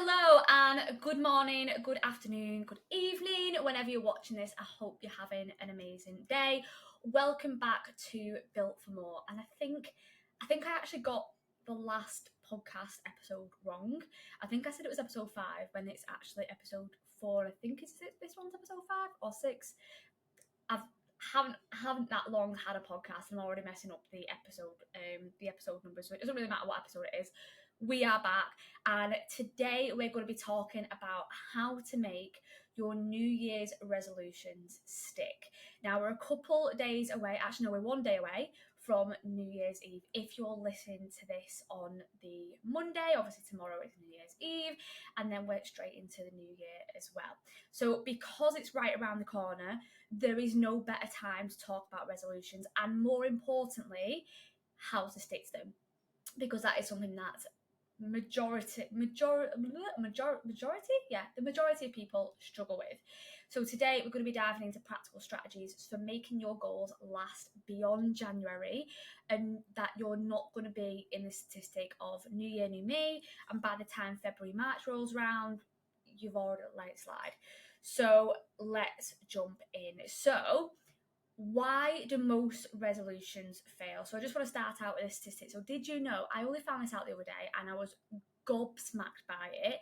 Hello and good morning, good afternoon, good evening, whenever you're watching this. I hope you're having an amazing day. Welcome back to Built for More. And I think I actually got the last podcast episode wrong. I think I said it was episode 5 when it's actually episode 4. I think this one's episode 5 or 6. I haven't that long had a podcast. I'm already messing up the episode numbers, so it doesn't really matter what episode it is. We are back, and today we're going to be talking about how to make your New Year's resolutions stick. Now we're a couple days away. Actually, no, we're 1 day away from New Year's Eve. If you're listening to this on the Monday, obviously tomorrow is New Year's Eve, and then we're straight into the new year as well. So because it's right around the corner, there is no better time to talk about resolutions, and more importantly, how to stick to them, because that is something that the majority of people struggle with. So today we're going to be diving into practical strategies for making your goals last beyond January, and that you're not going to be in the statistic of new year, new me, and by the time February, March rolls around, you've already let it slide. So let's jump in. So why do most resolutions fail? So I just want to start out with a statistic. So did you know, I only found this out the other day and I was gobsmacked by it,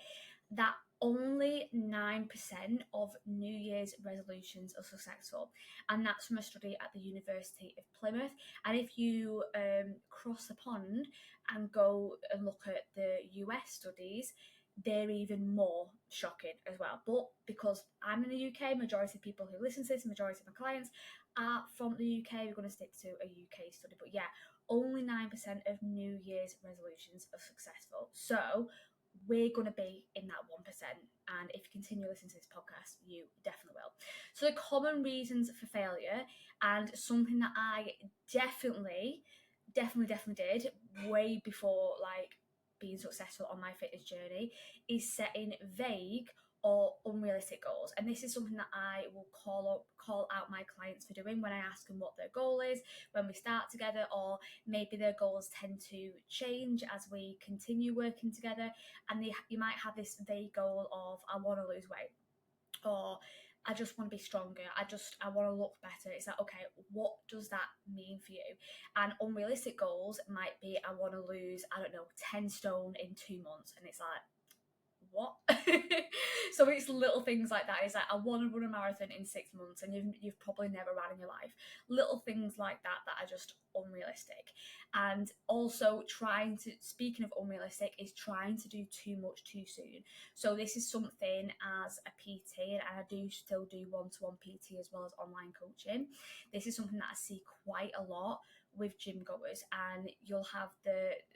that only 9% of New Year's resolutions are successful. And that's from a study at the University of Plymouth. And if you cross the pond and go and look at the US studies, they're even more shocking as well. But because I'm in the UK, majority of people who listen to this, majority of my clients are from the UK, we're going to stick to a UK study. But yeah, only 9% of New Year's resolutions are successful. So we're going to be in that 1%. And if you continue listening to this podcast, you definitely will. So the common reasons for failure, and something that I definitely did way before being successful on my fitness journey, is setting vague or unrealistic goals. And this is something that I will call out my clients for doing when I ask them what their goal is when we start together, or maybe their goals tend to change as we continue working together, and you might have this vague goal of, I want to lose weight, or I just want to be stronger, I want to look better. It's like, okay, what does that mean for you? And unrealistic goals might be, I want to lose, 10 stone in 2 months. And it's like, what? So it's little things like that. It's like, I want to run a marathon in 6 months, and you've probably never ran in your life. Little things like that are just unrealistic. And also speaking of unrealistic, is trying to do too much too soon. So this is something as a PT, and I do still do one-to-one PT as well as online coaching. This is something that I see quite a lot with gym goers, and you'll have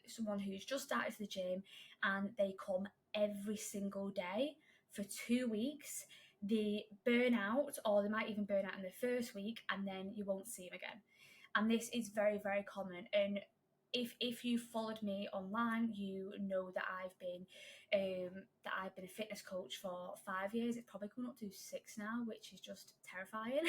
someone who's just started to the gym and they come every single day for 2 weeks. They burn out, or they might even burn out in the first week, and then you won't see them again. And this is very, very common. And if you followed me online, you know that I've been a fitness coach for 5 years. It's probably coming up to 6 now, which is just terrifying.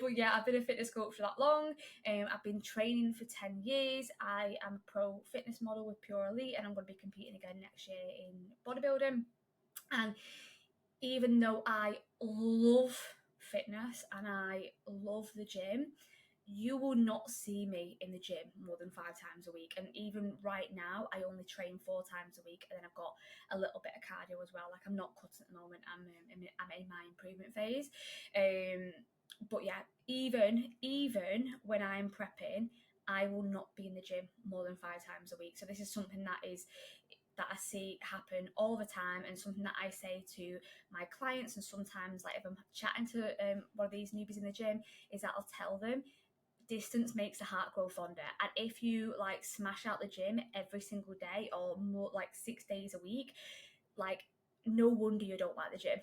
But yeah, I've been a fitness coach for that long. I've been training for 10 years. I am a pro fitness model with Pure Elite, and I'm going to be competing again next year in bodybuilding. And even though I love fitness and I love the gym, you will not see me in the gym more than 5 times a week. And even right now, I only train 4 times a week, and then I've got a little bit of cardio as well. Like, I'm not cutting at the moment. I'm in my improvement phase. But yeah, even when I'm prepping, I will not be in the gym more than 5 times a week. So this is something that I see happen all the time, and something that I say to my clients. And sometimes, like, if I'm chatting to one of these newbies in the gym, is that I'll tell them, distance makes the heart grow fonder. And if you smash out the gym every single day, or more, 6 days a week, no wonder you don't like the gym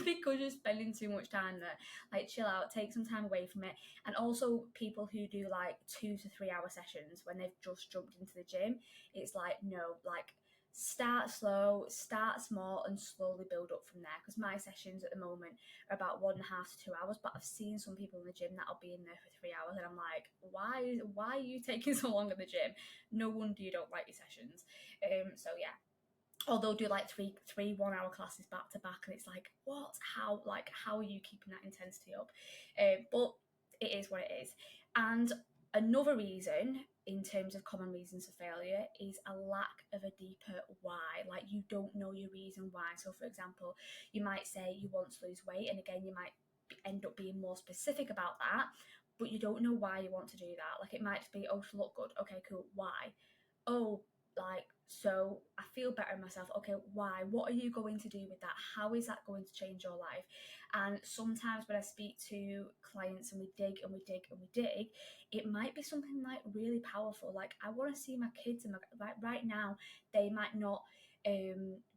because you're spending too much time there. Chill out, take some time away from it. And also, people who do 2 to 3 hour sessions when they've just jumped into the gym, it's no, start slow, start small, and slowly build up from there. Because my sessions at the moment are about 1.5 to 2 hours, but I've seen some people in the gym that'll be in there for 3 hours, and I'm like, why are you taking so long in the gym? No wonder you don't like your sessions. So yeah, or they'll do like three 1 hour classes back to back, and it's like, what, how are you keeping that intensity up? But it is what it is. And another reason in terms of common reasons for failure is a lack of a deeper why. Like, you don't know your reason why. So for example, you might say you want to lose weight, and again, you might end up being more specific about that, but you don't know why you want to do that. Like, it might just be, oh, to look good. Okay, cool. Why? Oh, like, so I feel better in myself. Okay, why? What are you going to do with that? How is that going to change your life? And sometimes when I speak to clients and we dig and we dig and we dig, it might be something like really powerful. Like, I want to see my kids, and right now they might not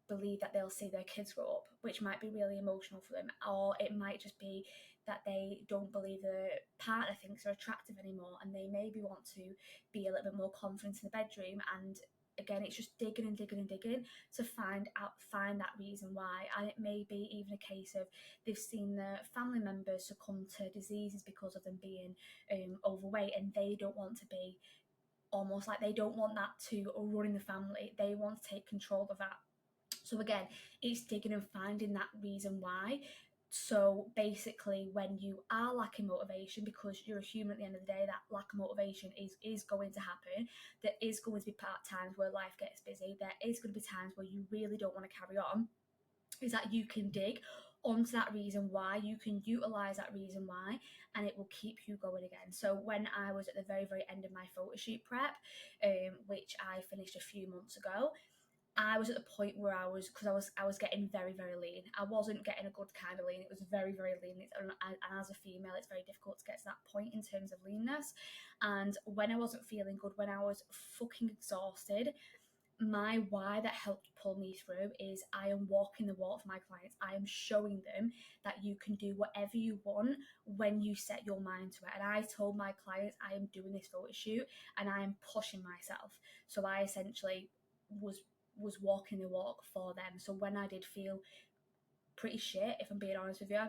believe that they'll see their kids grow up, which might be really emotional for them. Or it might just be that they don't believe their partner thinks they're attractive anymore, and they maybe want to be a little bit more confident in the bedroom. And again, it's just digging and digging and digging to find that reason why. And it may be even a case of they've seen their family members succumb to diseases because of them being overweight, and they don't want to be, almost like they don't want that to run in the family. They want to take control of that. So again, it's digging and finding that reason why. So basically, when you are lacking motivation, because you're a human at the end of the day, that lack of motivation is going to happen. There is going to be times where life gets busy. There is going to be times where you really don't want to carry on. Is that you can dig onto that reason why, you can utilize that reason why, and it will keep you going again. So when I was at the very, very end of my photo shoot prep, which I finished a few months ago, I was at the point where because I was getting very, very lean. I wasn't getting a good kind of lean. It was very, very lean. And as a female, it's very difficult to get to that point in terms of leanness. And when I wasn't feeling good, when I was fucking exhausted, my why that helped pull me through is I am walking the walk for my clients. I am showing them that you can do whatever you want when you set your mind to it. And I told my clients, I am doing this photo shoot and I am pushing myself. So I essentially was walking the walk for them. So when I did feel pretty shit, if I'm being honest with you,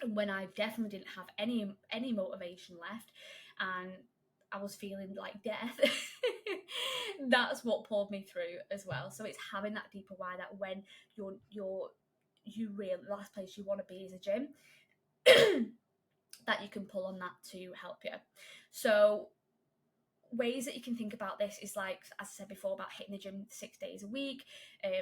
and when I definitely didn't have any motivation left, and I was feeling like death, that's what pulled me through as well. So it's having that deeper why, that when you really, the last place you want to be is a gym, that you can pull on that to help you. So ways that you can think about this is, like, as I said before, about hitting the gym 6 days a week.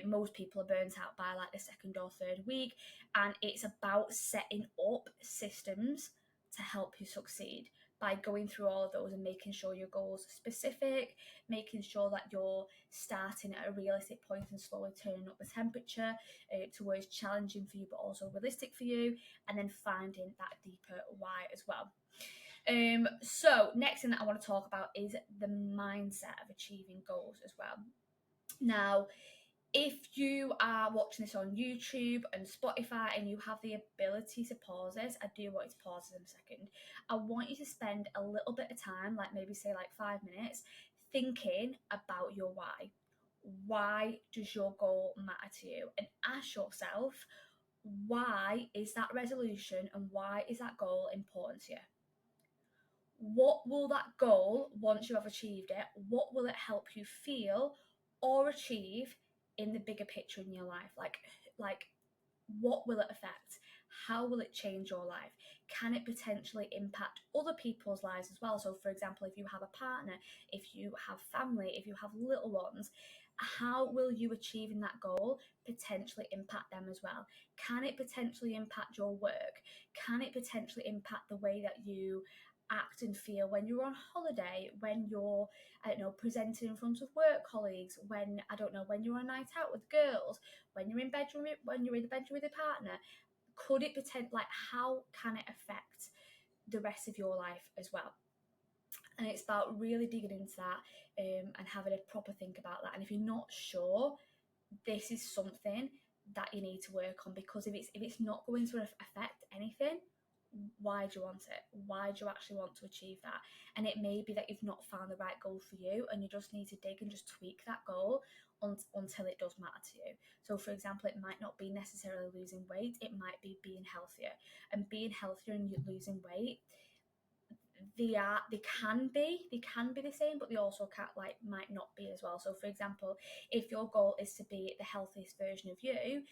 Most people are burnt out by like the second or third week, and it's about setting up systems to help you succeed by going through all of those and making sure your goals are specific, making sure that you're starting at a realistic point and slowly turning up the temperature towards challenging for you but also realistic for you, and then finding that deeper why as well. So next thing that I want to talk about is the mindset of achieving goals as well. Now, if you are watching this on YouTube and Spotify and you have the ability to pause this, I do want you to pause this in a second. I want you to spend a little bit of time, like maybe say like 5 minutes, thinking about your why. Why does your goal matter to you? And ask yourself, why is that resolution and why is that goal important to you? What will that goal, once you have achieved it, what will it help you feel or achieve in the bigger picture in your life? Like what will it affect? How will it change your life? Can it potentially impact other people's lives as well? So for example, if you have a partner, if you have family, if you have little ones, how will you achieving that goal potentially impact them as well? Can it potentially impact your work? Can it potentially impact the way that you act and feel when you're on holiday, when you're, I don't know, presenting in front of work colleagues, when, I don't know, when you're on a night out with girls, when you're in the bedroom with your partner? Could it how can it affect the rest of your life as well? And it's about really digging into that and having a proper think about that. And if you're not sure, this is something that you need to work on, because if it's not going to affect anything, why do you want it? Why do you actually want to achieve that? And it may be that you've not found the right goal for you, and you just need to dig and just tweak that goal until it does matter to you. So for example, it might not be necessarily losing weight, it might be being healthier. And being healthier and losing weight, they can be the same, but they also might not be as well. So for example, if your goal is to be the healthiest version of you,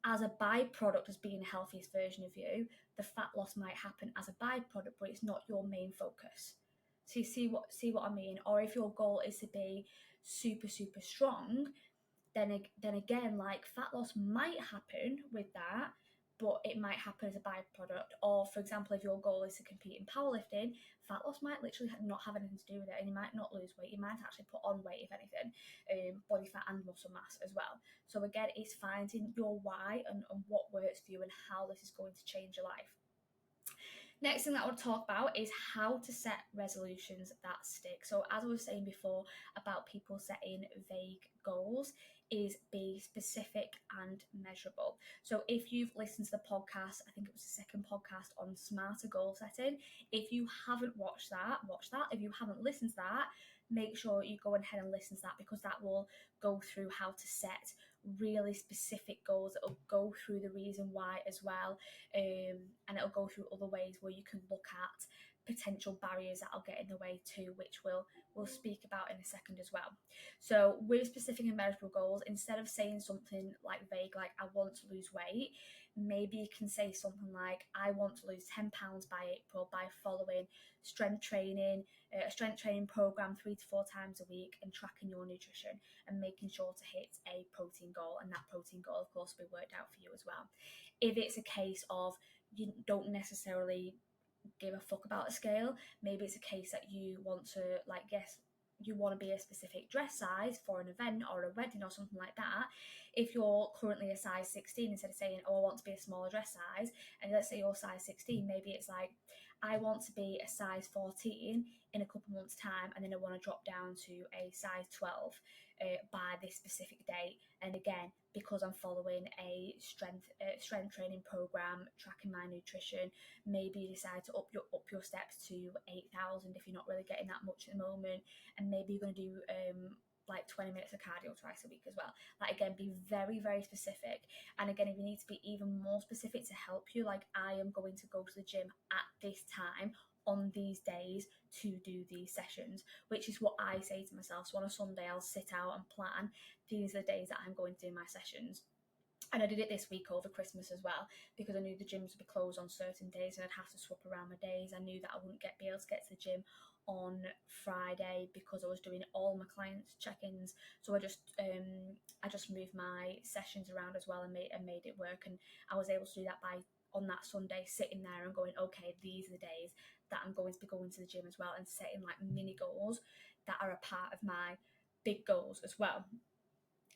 as a byproduct as being the healthiest version of you, the fat loss might happen as a byproduct, but it's not your main focus. So you see what I mean? Or if your goal is to be super strong, then again, like, fat loss might happen with that, but it might happen as a byproduct. Or for example, if your goal is to compete in powerlifting, fat loss might literally not have anything to do with it, and you might not lose weight. You might actually put on weight, if anything, body fat and muscle mass as well. So again, it's finding your why and what works for you and how this is going to change your life. Next thing that I want to talk about is how to set resolutions that stick. So as I was saying before about people setting vague goals, is be specific and measurable. So if you've listened to the podcast, I think it was the second podcast on smarter goal setting. If you haven't watched that, watch that. If you haven't listened to that, make sure you go ahead and listen to that, because that will go through how to set really specific goals. It'll go through the reason why as well, and it'll go through other ways where you can look at potential barriers that'll get in the way too, which we'll speak about in a second as well. So with specific and measurable goals, instead of saying something like vague, like I want to lose weight, maybe you can say something like, I want to lose 10 pounds by April by following strength training, a strength training program 3 to 4 times a week, and tracking your nutrition and making sure to hit a protein goal. And that protein goal, of course, will be worked out for you as well. If it's a case of you don't necessarily give a fuck about a scale, maybe it's a case that you want to, you want to be a specific dress size for an event or a wedding or something like that. If you're currently a size 16, instead of saying, oh, I want to be a smaller dress size, and let's say you're size 16, maybe it's like, I want to be a size 14 in a couple months' time, and then I want to drop down to a size 12 by this specific date. And again, because I'm following a strength training program, tracking my nutrition, maybe you decide to up your steps to 8,000 if you're not really getting that much at the moment, and maybe you're going to do 20 minutes of cardio twice a week as well. Like, again, be very specific. And again, if you need to be even more specific to help you, like, I am going to go to the gym at this time on these days to do these sessions, which is what I say to myself. So on a Sunday, I'll sit out and plan, these are the days that I'm going to do my sessions. And I did it this week over Christmas as well, because I knew the gyms would be closed on certain days and I'd have to swap around my days. I knew that I wouldn't be able to get to the gym on Friday because I was doing all my clients' check-ins. So I just moved my sessions around as well and made it work. And I was able to do that by, on that Sunday, sitting there and going, okay, these are the days that I'm going to be going to the gym as well, and setting like mini goals that are a part of my big goals as well.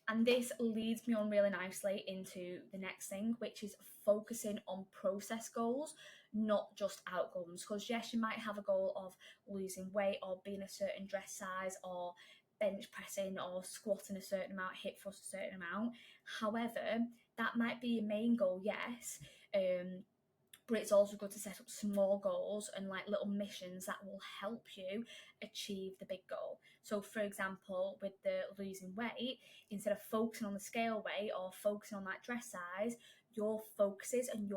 And this leads me on really nicely into the next thing, which is focusing on process goals, not just outcomes. Because yes, you might have a goal of losing weight or being a certain dress size or bench pressing or squatting a certain amount, hip thrust a certain amount. However, that might be your main goal, yes. But it's also good to set up small goals and like little missions that will help you achieve the big goal. So for example, with the losing weight, instead of focusing on the scale weight or focusing on that dress size, your focuses and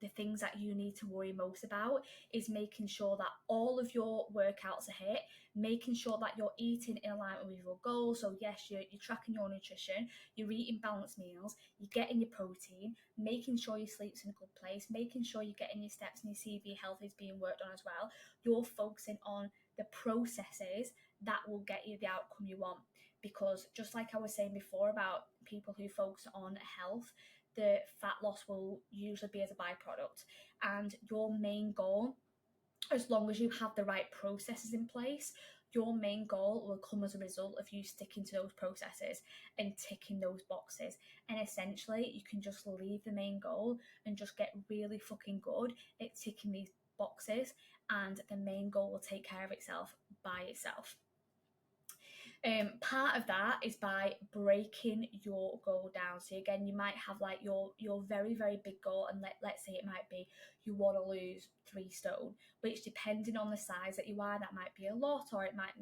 the things that you need to worry most about is making sure that all of your workouts are hit, making sure that you're eating in alignment with your goals. So yes, you're tracking your nutrition, you're eating balanced meals, you're getting your protein, making sure your sleep's in a good place, making sure you're getting your steps and your CV health is being worked on as well. You're focusing on the processes that will get you the outcome you want. Because just like I was saying before about people who focus on health, the fat loss will usually be as a byproduct. And your main goal, as long as you have the right processes in place, your main goal will come as a result of you sticking to those processes and ticking those boxes. And essentially, you can just leave the main goal and just get really fucking good at ticking these boxes, and the main goal will take care of itself by itself. Part of that is by breaking your goal down. So again, you might have like your very very big goal, and let's say it might be you want to lose 3 stone, which depending on the size that you are, that might be a lot, or it might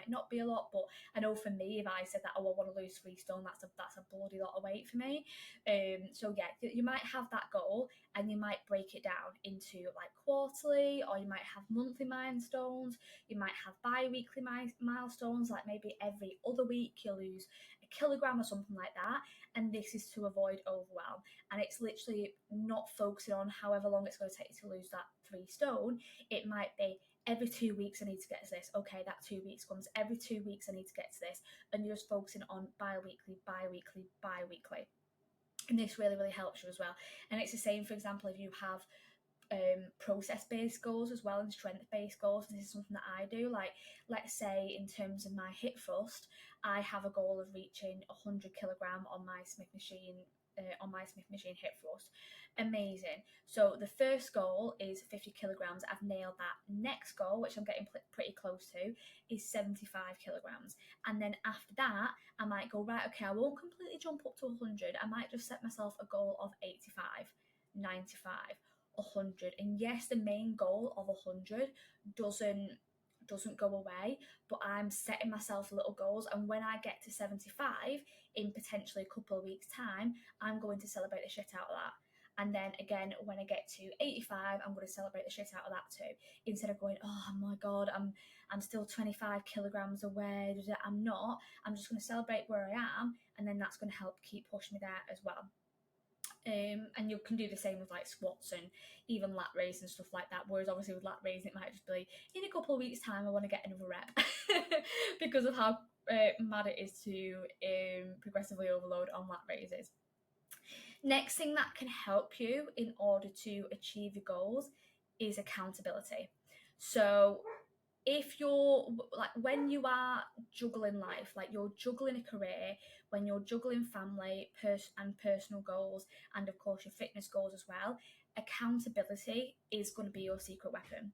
not be a lot. But I know for me, if I said that, oh, I want to lose 3 stone, that's a bloody lot of weight for me. So yeah, you might have that goal, and you might break it down into like quarterly, or you might have monthly milestones. You might have bi-weekly milestones, like maybe every other week you lose a kilogram or something like that. And this is to avoid overwhelm. And it's literally not focusing on however long it's going to take you to lose that 3 stone. It might be every 2 weeks I need to get to this. Okay, that 2 weeks comes. Every 2 weeks I need to get to this. And you're just focusing on bi-weekly, bi-weekly, bi-weekly. And this really, really helps you as well. And it's the same, for example, if you have process-based goals as well and strength-based goals. This is something that I do. Like, let's say in terms of my hip thrust, I have a goal of reaching 100 kilogram on my Smith machine. Hip thrust. Amazing. So the first goal is 50 kilograms. I've nailed that. Next goal, which I'm getting pretty close to, is 75 kilograms. And then after that, I might go, right, okay, I won't completely jump up to 100. I might just set myself a goal of 85, 95, 100. And yes, the main goal of 100 doesn't go away, but I'm setting myself little goals, and when I get to 75 in potentially a couple of weeks time, I'm going to celebrate the shit out of that. And then again, when I get to 85, I'm going to celebrate the shit out of that too. Instead of going, oh my god, I'm still 25 kilograms away. I'm not. I'm just going to celebrate where I am, and then that's going to help keep pushing me there as well. And you can do the same with like squats and even lat raises and stuff like that. Whereas obviously with lat raising, it might just be in a couple of weeks' time, I want to get another rep because of how mad it is to progressively overload on lat raises. Next thing that can help you in order to achieve your goals is accountability. So if you're like, when you are juggling life, like you're juggling a career, when you're juggling family and personal goals, and of course your fitness goals as well, accountability is going to be your secret weapon.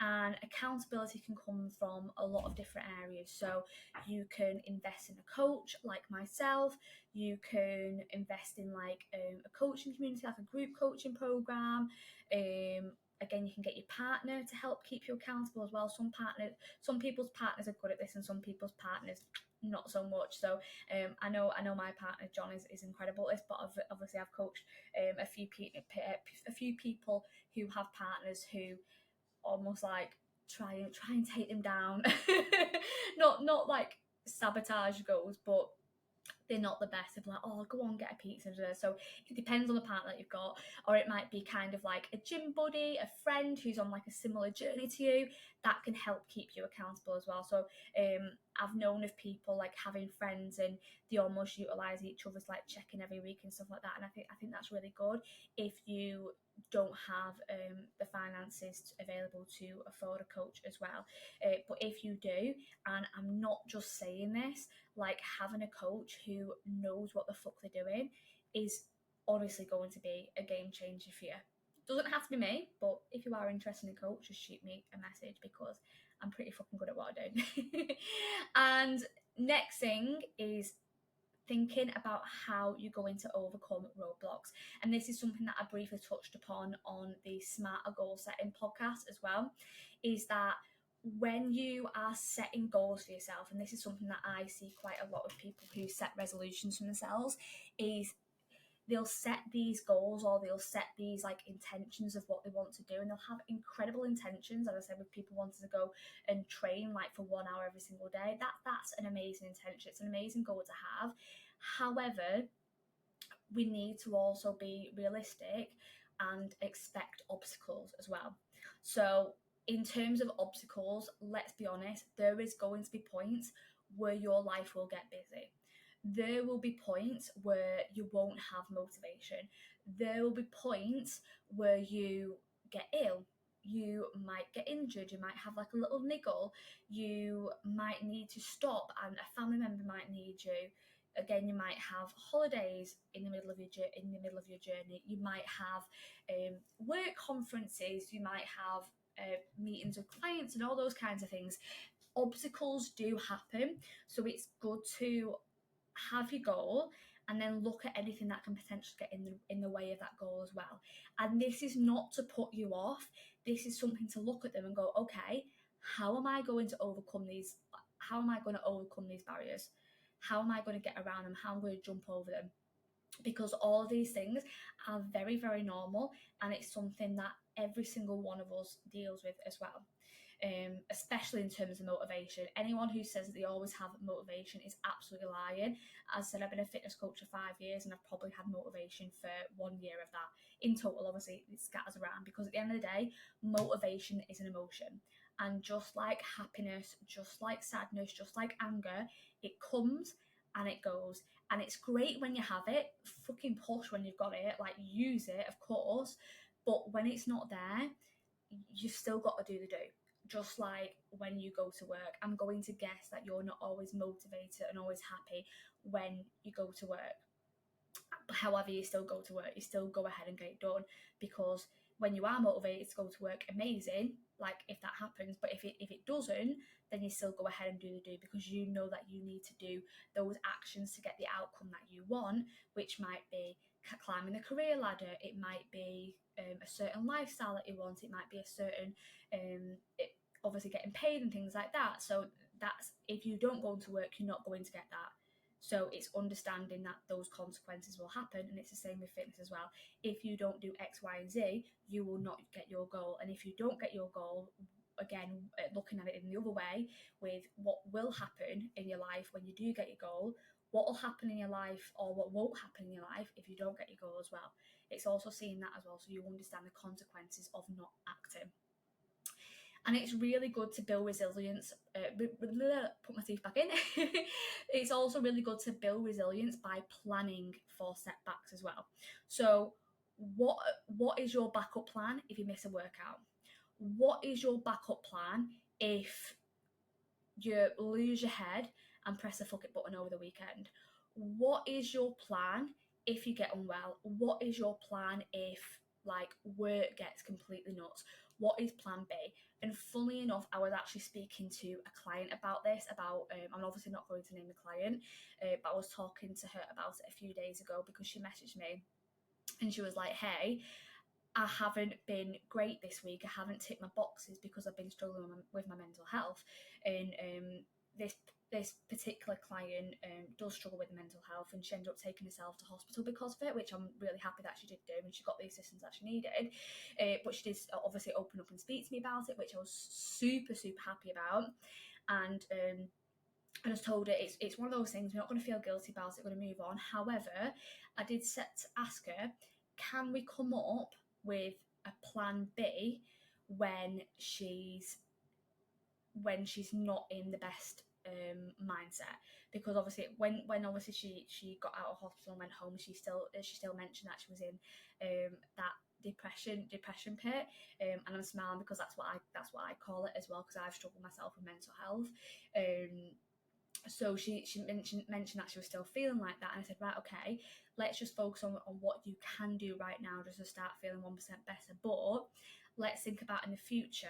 And accountability can come from a lot of different areas. So you can invest in a coach like myself. You can invest in like a coaching community, like a group coaching program. Again, you can get your partner to help keep you accountable as well. Some people's partners are good at this, and some people's partners not so much. So I know my partner John is incredible at this, but obviously I've coached a few people who have partners who almost like try and take them down. not like sabotage goals, but they're not the best. Of like, oh, go on, get a pizza. So it depends on the partner that you've got, or it might be kind of like a gym buddy, a friend who's on like a similar journey to you that can help keep you accountable as well. So I've known of people like having friends and they almost utilize each other's like check-in every week and stuff like that. And I think that's really good if you don't have the finances available to afford a coach as well. But if you do, and I'm not just saying this, like having a coach who knows what the fuck they're doing is honestly going to be a game changer for you. Doesn't have to be me, but if you are interested in a coach, just shoot me a message because I'm pretty fucking good at what I do. And next thing is thinking about how you're going to overcome roadblocks. And this is something that I briefly touched upon on the Smarter Goal Setting podcast as well, is that when you are setting goals for yourself, and this is something that I see quite a lot of people who set resolutions for themselves, is they'll set these goals or they'll set these like intentions of what they want to do, and they'll have incredible intentions. As I said, with people wanting to go and train like for 1 hour every single day, that's an amazing intention. It's an amazing goal to have. However, we need to also be realistic and expect obstacles as well. So in terms of obstacles, let's be honest, there is going to be points where your life will get busy. There will be points where you won't have motivation. There will be points where you get ill. You might get injured. You might have like a little niggle. You might need to stop, and a family member might need you. Again, you might have holidays in the middle of your journey. You might have work conferences. You might have meetings with clients and all those kinds of things. obstacles do happen, so it's good to have your goal and then look at anything that can potentially get in the way of that goal as well. And this is not to put you off. This is something to look at them and go, okay, how am I going to overcome these? How am I going to overcome these barriers? How am I going to get around them? How am I going to jump over them? Because all of these things are very, very normal, and it's something that every single one of us deals with as well. Especially in terms of motivation. Anyone who says that they always have motivation is absolutely lying. As I said, I've been a fitness coach for 5 years and I've probably had motivation for 1 year of that. In total, obviously, it scatters around, because at the end of the day, motivation is an emotion. And just like happiness, just like sadness, just like anger, it comes and it goes. And it's great when you have it, fucking push when you've got it, like use it, of course. But when it's not there, you've still got to do the do. Just like when you go to work, I'm going to guess that you're not always motivated and always happy when you go to work. However, you still go to work, you still go ahead and get it done, because when you are motivated to go to work, amazing, like if that happens. But if it doesn't, then you still go ahead and do the do, because you know that you need to do those actions to get the outcome that you want, which might be climbing the career ladder, it might be a certain lifestyle that you want, it might be a certain obviously getting paid and things like that. So that's, if you don't go to work, you're not going to get that. So it's understanding that those consequences will happen, and it's the same with fitness as well. If you don't do X, Y, and Z, you will not get your goal. And if you don't get your goal, again, looking at it in the other way, with what will happen in your life when you do get your goal, what will happen in your life or what won't happen in your life if you don't get your goal as well. It's also seeing that as well, so you understand the consequences of not acting. And it's really good to build resilience. Put my teeth back in. It's also really good to build resilience by planning for setbacks as well. So, what is your backup plan if you miss a workout? What is your backup plan if you lose your head and press the fuck it button over the weekend? What is your plan if you get unwell? What is your plan if like work gets completely nuts? What is plan B? And funnily enough, I was actually speaking to a client about this, I'm obviously not going to name the client, but I was talking to her about it a few days ago, because she messaged me and she was like, hey, I haven't been great this week. I haven't ticked my boxes because I've been struggling with my mental health. And this particular client does struggle with mental health, and she ended up taking herself to hospital because of it, which I'm really happy that she did do, and she got the assistance that she needed. But she did obviously open up and speak to me about it, which I was super, super happy about. And I just told her it's one of those things, we're not going to feel guilty about it, we're going to move on. However, I did ask her, can we come up with a plan B when she's not in the best mindset? Because obviously when obviously she got out of hospital and went home, she still mentioned that she was in that depression pit, and I'm smiling because that's what I call it as well, because I've struggled myself with mental health. So she mentioned that she was still feeling like that, and I said, right, okay, let's just focus on what you can do right now just to start feeling 1% better. But let's think about in the future,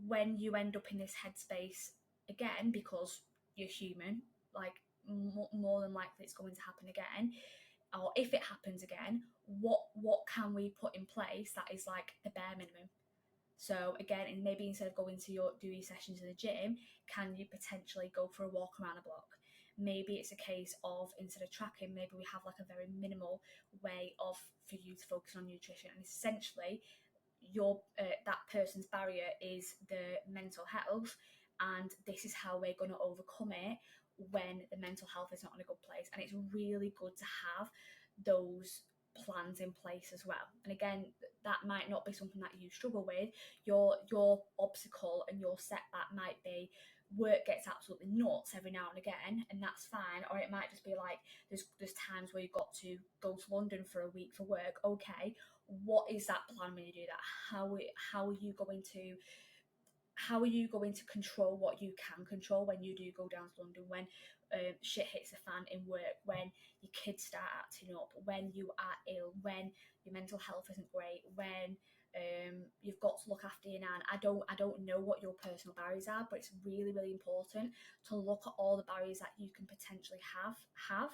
when you end up in this headspace again, because you're human, like more than likely it's going to happen again, or if it happens again, what can we put in place that is like the bare minimum? So again, and maybe instead of going to your sessions in the gym, can you potentially go for a walk around a block? Maybe it's a case of, instead of tracking, maybe we have like a very minimal way of for you to focus on nutrition, and essentially your that person's barrier is the mental health, and this is how we're going to overcome it when the mental health is not in a good place. And it's really good to have those plans in place as well. And again, that might not be something that you struggle with. Your obstacle and your setback might be work gets absolutely nuts every now and again, and that's fine. Or it might just be like there's times where you've got to go to London for a week for work. Okay, what is that plan when you do that? How are you going to control what you can control when you do go down to London, when shit hits the fan in work, when your kids start acting up, when you are ill, when your mental health isn't great, when You've got to look after your nan. I don't know what your personal barriers are, but it's really, really important to look at all the barriers that you can potentially have,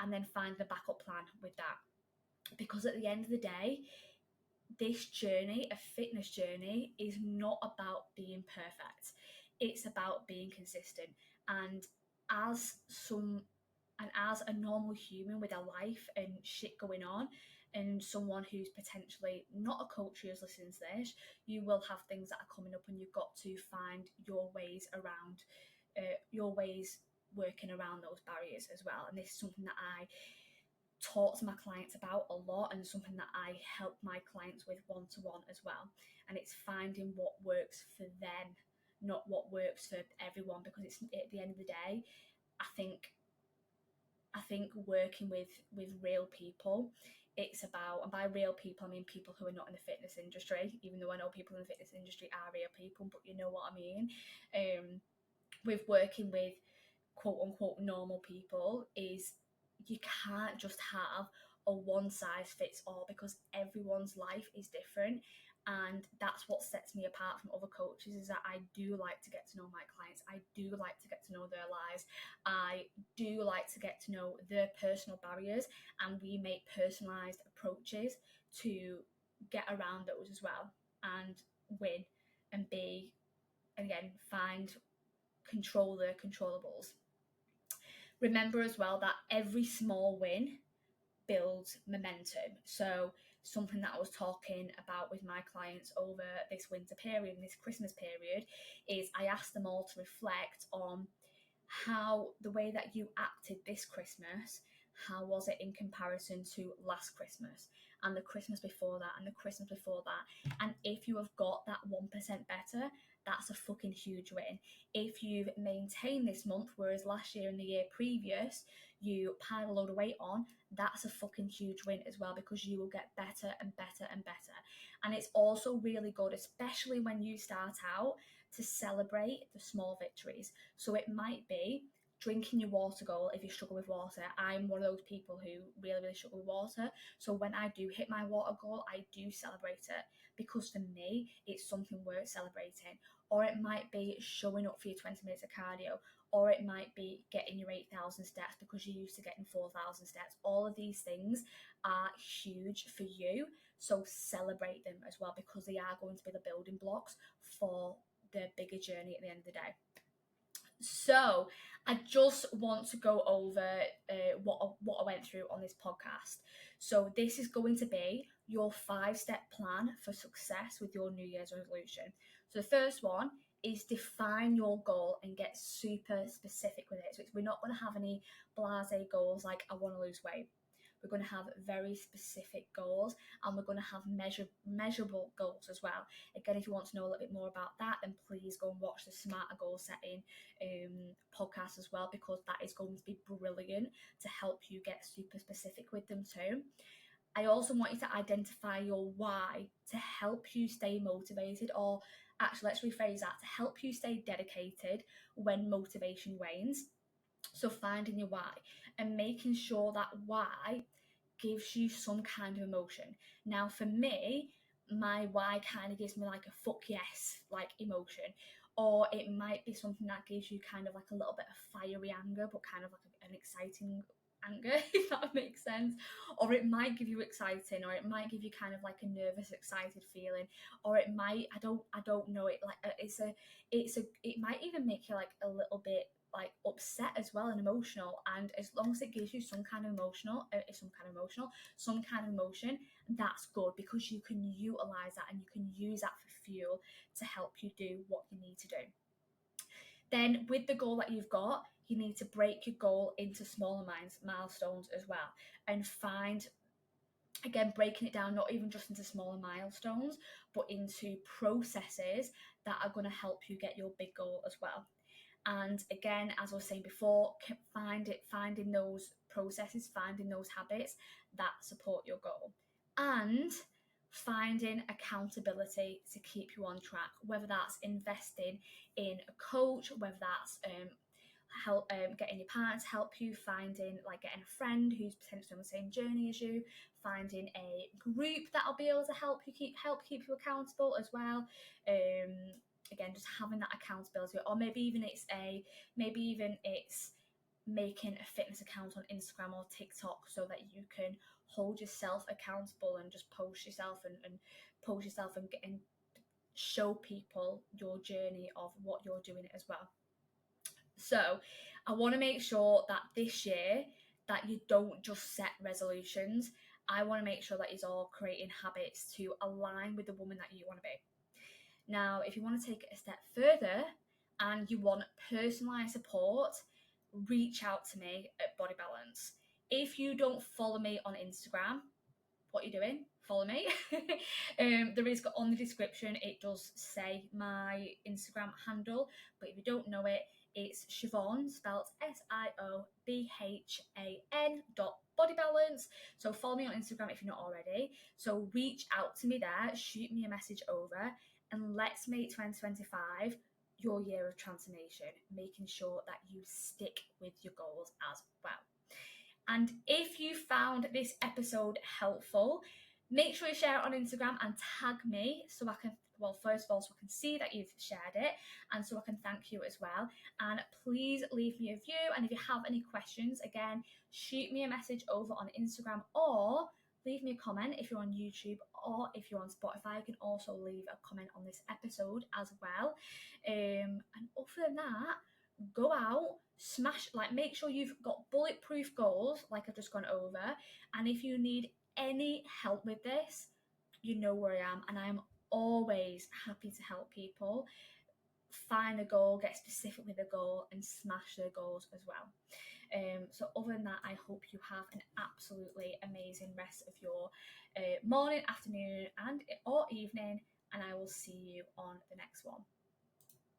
and then find the backup plan with that. Because at the end of the day, this journey, a fitness journey, is not about being perfect. It's about being consistent. And as some and as a normal human with a life and shit going on, and someone who's potentially not a coach who's listening to this, you will have things that are coming up, and you've got to find your ways around, your ways working around those barriers as well. And this is something that I talk to my clients about a lot, and something that I help my clients with one-to-one as well. And it's finding what works for them, not what works for everyone, because it's at the end of the day, I think working with real people, it's about, and by real people I mean people who are not in the fitness industry, even though I know people in the fitness industry are real people, but you know what I mean. With working with quote unquote normal people, is you can't just have a one size fits all, because everyone's life is different. And that's what sets me apart from other coaches, is that I do like to get to know my clients. I do like to get to know their lives. I do like to get to know their personal barriers, and we make personalized approaches to get around those as well, and win, and be, and again, control the controllables. Remember as well that every small win builds momentum. So something that I was talking about with my clients over this winter period and this Christmas period is I asked them all to reflect on how the way that you acted this Christmas, how was it in comparison to last Christmas and the Christmas before that and the Christmas before that. And if you have got that 1% better, that's a fucking huge win. If you've maintained this month, whereas last year and the year previous you piled a load of weight on, that's a fucking huge win as well, because you will get better and better and better. And it's also really good, especially when you start out, to celebrate the small victories. So it might be drinking your water goal if you struggle with water. I'm one of those people who really, really struggle with water. So when I do hit my water goal, I do celebrate it, because for me, it's something worth celebrating. Or it might be showing up for your 20 minutes of cardio, or it might be getting your 8,000 steps because you're used to getting 4,000 steps. All of these things are huge for you. So celebrate them as well, because they are going to be the building blocks for the bigger journey at the end of the day. So I just want to go over what I went through on this podcast. So this is going to be your 5-step plan for success with your New Year's resolution. So the first one is define your goal and get super specific with it. So we're not going to have any blasé goals like I want to lose weight. We're going to have very specific goals, and we're going to have measurable goals as well. Again, if you want to know a little bit more about that, then please go and watch the Smarter Goal Setting podcast as well, because that is going to be brilliant to help you get super specific with them too. I also want you to identify your why to help you stay motivated, or actually, let's rephrase that, to help you stay dedicated when motivation wanes. So finding your why and making sure that why gives you some kind of emotion. Now, for me, my why kind of gives me like a fuck yes, like emotion. Or it might be something that gives you kind of like a little bit of fiery anger, but kind of like an exciting anger, if that makes sense. Or it might give you exciting, or it might give you kind of like a nervous, excited feeling. Or it might, I don't know, it like it might even make you like a little bit like upset as well and emotional. And as long as it gives you some kind of emotion, that's good, because you can utilize that and you can use that for fuel to help you do what you need to do. Then with the goal that you've got, you need to break your goal into smaller milestones as well, and find, again, breaking it down, not even just into smaller milestones, but into processes that are going to help you get your big goal as well. And again, as I was saying before, finding those processes, finding those habits that support your goal, and finding accountability to keep you on track, whether that's investing in a coach, whether that's help getting your partner to help you, finding like getting a friend who's potentially on the same journey as you, finding a group that'll be able to help keep you accountable as well. Again, just having that accountability, or maybe even it's making a fitness account on Instagram or TikTok so that you can hold yourself accountable and just post yourself and post yourself and show people your journey of what you're doing as well. So I want to make sure that this year that you don't just set resolutions. I want to make sure that you're all creating habits to align with the woman that you want to be. Now, if you want to take it a step further and you want personalized support, reach out to me at Body Balance. If you don't follow me on Instagram, what you're doing, follow me. There is on the description, it does say my Instagram handle, but if you don't know it, it's Siobhan, spelled SIOBHAN.bodybalance. So follow me on Instagram if you're not already. So reach out to me there, shoot me a message over, and let's make 2025 your year of transformation, making sure that you stick with your goals as well. And if you found this episode helpful, make sure you share it on Instagram and tag me so I can, first of all, so I can see that you've shared it and so I can thank you as well. And please leave me a review. And if you have any questions, again, shoot me a message over on Instagram or leave me a comment if you're on YouTube, or if you're on Spotify, you can also leave a comment on this episode as well. And other than that, go out, smash, like make sure you've got bulletproof goals like I've just gone over. And if you need any help with this, you know where I am, and I am always happy to help people find a goal, get specific with a goal, and smash their goals as well. So other than that, I hope you have an absolutely amazing rest of your morning, afternoon, and or evening, and I will see you on the next one.